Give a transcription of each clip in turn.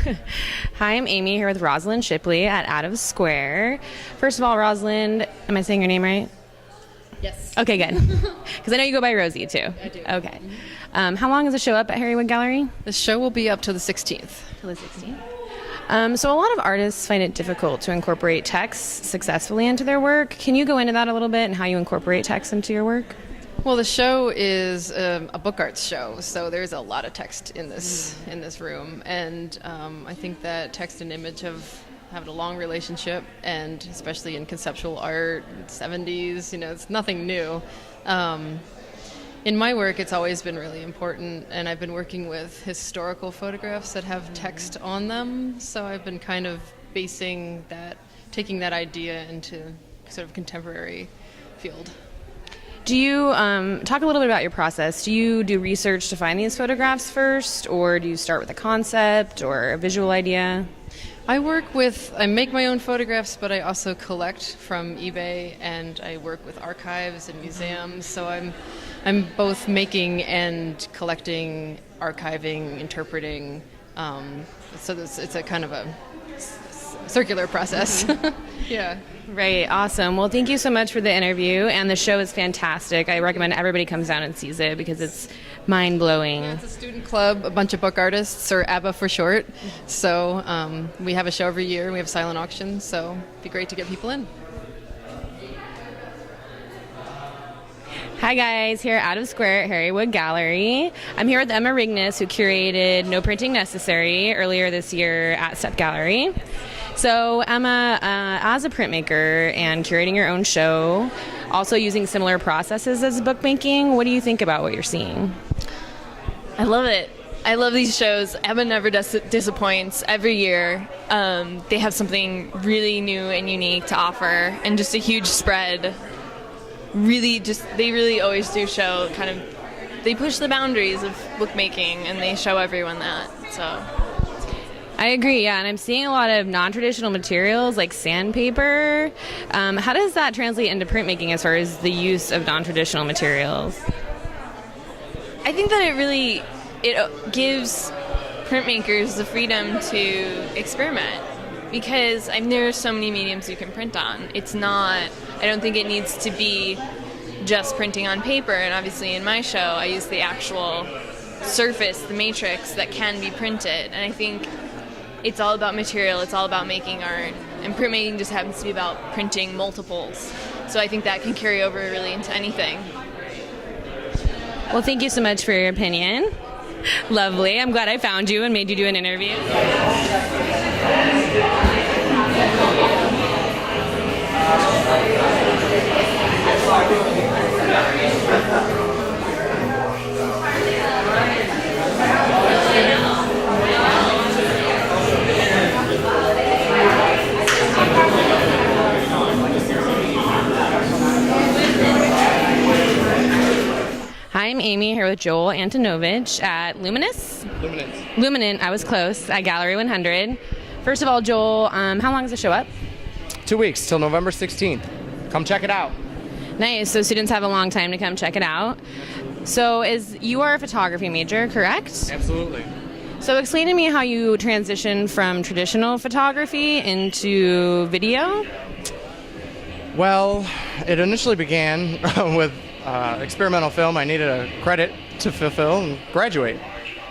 Hi, I'm Amy here with Rosalind Shipley at Out of Square. First of all, Rosalind, am I saying your name right? Yes. Okay, good. Because I know you go by Rosie, too. I do. Okay. How long is the show up at Harrywood Gallery? The show will be up till the 16th. Till the 16th. So a lot of artists find it difficult to incorporate text successfully into their work. Can you go into that a little bit and how you incorporate text into your work? Well, the show is a book arts show, so there's a lot of text in this room, and I think that text and image have a long relationship, and especially in conceptual art, 70s, it's nothing new. In my work, it's always been really important, and I've been working with historical photographs that have text on them, so I've been kind of taking that idea into sort of contemporary field. Do you talk a little bit about your process? Do you do research to find these photographs first, or do you start with a concept or a visual idea? I make my own photographs, but I also collect from eBay, and I work with archives and museums, so I'm both making and collecting, archiving, interpreting, so it's a kind of a circular process. Yeah. Right. Awesome. Well, thank you so much for the interview, and the show is fantastic. I recommend everybody comes down and sees it because it's mind-blowing. Yeah, it's a student club, a bunch of book artists, or ABBA for short. So we have a show every year. We have silent auctions, so it'd be great to get people in. Hi guys, here Out of Square at Harrywood Gallery. I'm here with Emma Rignis, who curated No Printing Necessary earlier this year at Step Gallery. So Emma, as a printmaker and curating your own show, also using similar processes as bookmaking, what do you think about what you're seeing? I love it. I love these shows. Emma never disappoints. Every year, they have something really new and unique to offer, and just a huge spread. They really always do show they push the boundaries of bookmaking, and they show everyone that. So. I agree, yeah, and I'm seeing a lot of non-traditional materials like sandpaper. How does that translate into printmaking as far as the use of non-traditional materials? I think that it gives printmakers the freedom to experiment, because there are so many mediums you can print on. I don't think it needs to be just printing on paper, and obviously in my show I use the actual surface, the matrix that can be printed, and I think it's all about material, it's all about making art, and printmaking just happens to be about printing multiples. So I think that can carry over really into anything. Well, thank you so much for your opinion. Lovely. I'm glad I found you and made you do an interview. Hi, I'm Amy here with Joel Antonovich at Luminant, I was close, at Gallery 100. First of all, Joel, how long is the show up? 2 weeks, till November 16th. Come check it out. Nice, so students have a long time to come check it out. So you are a photography major, correct? Absolutely. So explain to me how you transitioned from traditional photography into video. Well, it initially began with experimental film. I needed a credit to fulfill and graduate.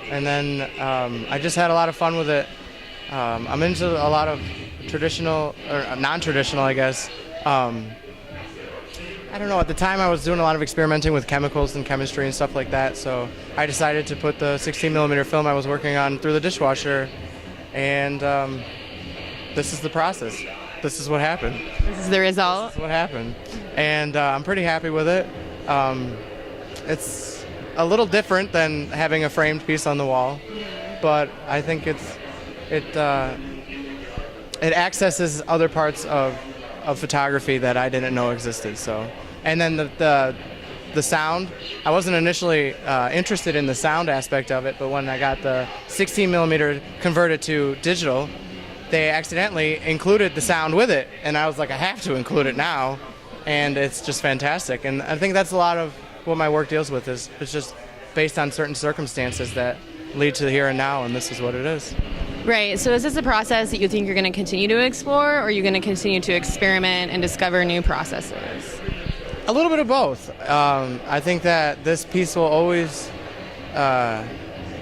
And then I just had a lot of fun with it. I'm into a lot of traditional, or non-traditional, I guess. I don't know, at the time I was doing a lot of experimenting with chemicals and chemistry and stuff like that, so I decided to put the 16mm film I was working on through the dishwasher, and this is the process. This is what happened. This is the result? This is what happened. And I'm pretty happy with it. It's a little different than having a framed piece on the wall, but I think it accesses other parts of photography that I didn't know existed. So, and then the sound, I wasn't initially interested in the sound aspect of it, but when I got the 16mm converted to digital, they accidentally included the sound with it, and I was like, I have to include it now, and it's just fantastic. And I think that's a lot of what my work deals with, is it's just based on certain circumstances that lead to the here and now, and this is what it is. Right. So is this a process that you think you're going to continue to explore, or are you going to continue to experiment and discover new processes? A little bit of both. I think that this piece will always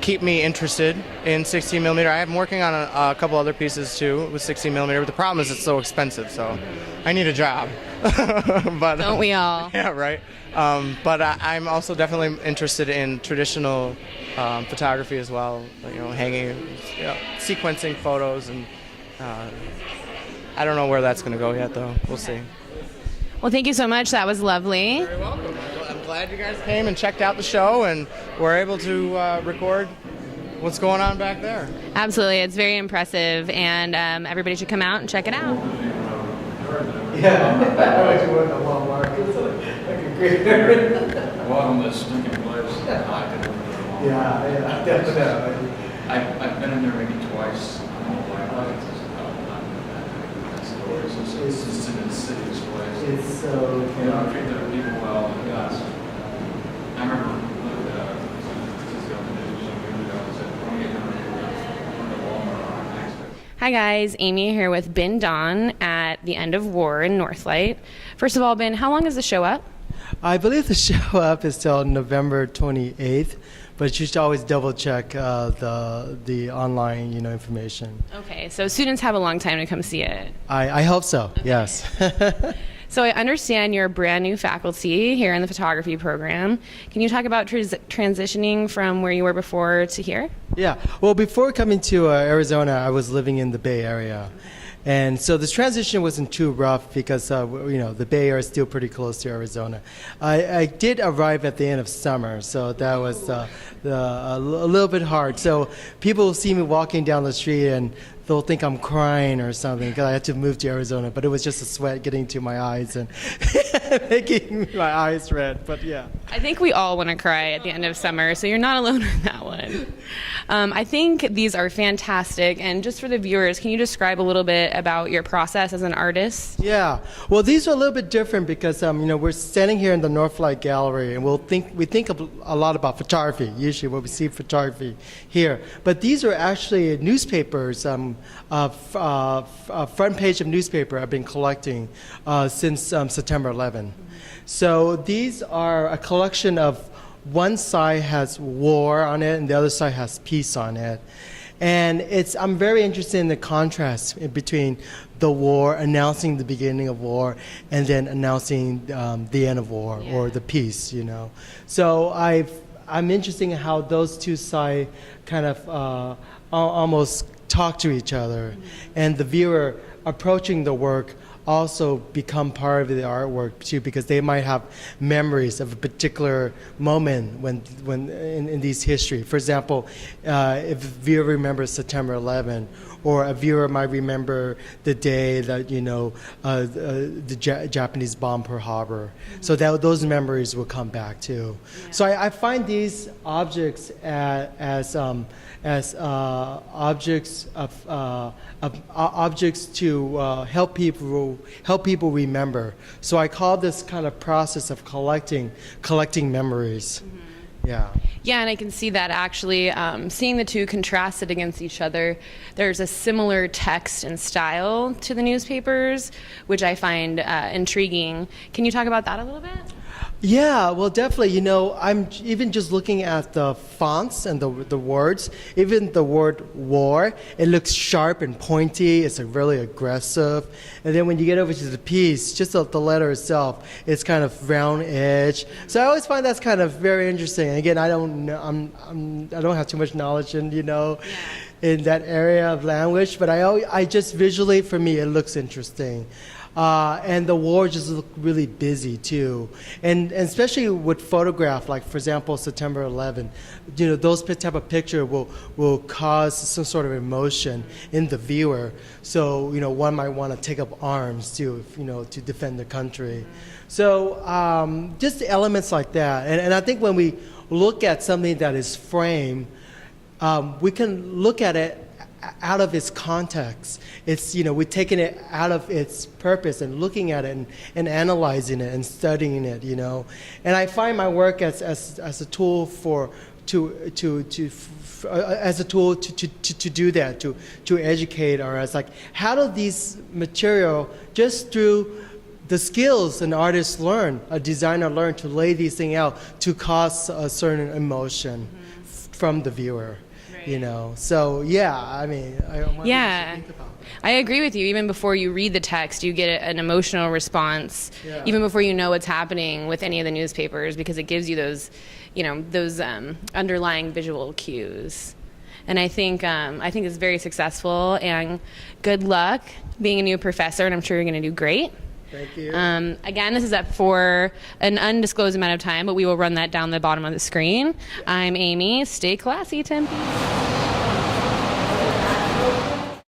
keep me interested in 16 millimeter. I am working on a couple other pieces too with 16 millimeter, but the problem is it's so expensive, so I need a job. But Don't we all? yeah, right. But I'm also definitely interested in traditional photography as well. Hanging, sequencing photos, and I don't know where that's going to go yet, though. We'll see. Well, thank you so much. That was lovely. Very welcome. I'm glad you guys came and checked out the show and were able to record what's going on back there. Absolutely. It's very impressive, and everybody should come out and check it out. Yeah, I actually went to Walmart. It's like a great area. Welcome to the stinking place. Yeah, definitely. I've been in there maybe twice. It's just an insidious place. It's so. You know, treat the people well. Yes. I remember Hi guys, Amy here with Ben Don at the End of War in Northlight. First of all, Ben, how long is the show up? I believe the show up is till November 28th, but you should always double check the online information. Okay, so students have a long time to come see it. I hope so. Okay. Yes. So I understand you're a brand new faculty here in the photography program. Can you talk about transitioning from where you were before to here? Yeah. Well, before coming to Arizona, I was living in the Bay Area. And so this transition wasn't too rough because, the Bay Area is still pretty close to Arizona. I did arrive at the end of summer, so that was a little bit hard. So people will see me walking down the street and they'll think I'm crying or something because I had to move to Arizona, but it was just a sweat getting to my eyes and making my eyes red, but yeah. I think we all want to cry at the end of summer, so you're not alone in that one. I think these are fantastic, and just for the viewers, can you describe a little bit about your process as an artist? Yeah, well, these are a little bit different because we're standing here in the Northlight Gallery, and we think a lot about photography. Usually, when we see photography here, but these are actually newspapers. Front page of newspaper I've been collecting since September 11. So these are a collection of one side has war on it and the other side has peace on it. And I'm very interested in the contrast between the war, announcing the beginning of war, and then announcing the end of war or the peace, So I'm interested in how those two sides kind of almost talk to each other, and the viewer approaching the work also become part of the artwork too, because they might have memories of a particular moment when in these history. For example, if a viewer remembers September 11, or a viewer might remember the day that the Japanese bombed Pearl Harbor. So those memories will come back too. Yeah. So I find these objects as objects to help people remember. So I call this kind of process of collecting memories. Mm-hmm. Yeah, and I can see that actually, seeing the two contrasted against each other, there's a similar text and style to the newspapers, which I find intriguing. Can you talk about that a little bit? Yeah, well, definitely. I'm even just looking at the fonts and the words. Even the word war, it looks sharp and pointy. It's really aggressive. And then when you get over to the piece, just the letter itself, it's kind of round edge. So I always find that's kind of very interesting. And again, I don't have too much knowledge in in that area of language, but I just visually, for me, it looks interesting. And the war just looked really busy too, and especially with photograph, like for example September 11, those type of picture will cause some sort of emotion in the viewer. So one might want to take up arms to defend the country. So just elements like that, and I think when we look at something that is framed, we can look at it out of its context. It's we're taking it out of its purpose and looking at it and analyzing it and studying it, And I find my work as a tool for as a tool to do that, to educate, or as like how do these material just through the skills an artist learn, a designer learn to lay these things out to cause a certain emotion from the viewer, you know. So yeah, I mean, I want you to think about that. I agree with you. Even before you read the text, you get an emotional response, even before you know what's happening with any of the newspapers, because it gives you those, those underlying visual cues. And I think it's very successful. And good luck being a new professor. And I'm sure you're going to do great. Thank you. Again, this is up for an undisclosed amount of time, but we will run that down the bottom of the screen. I'm Amy. Stay classy, Tempe.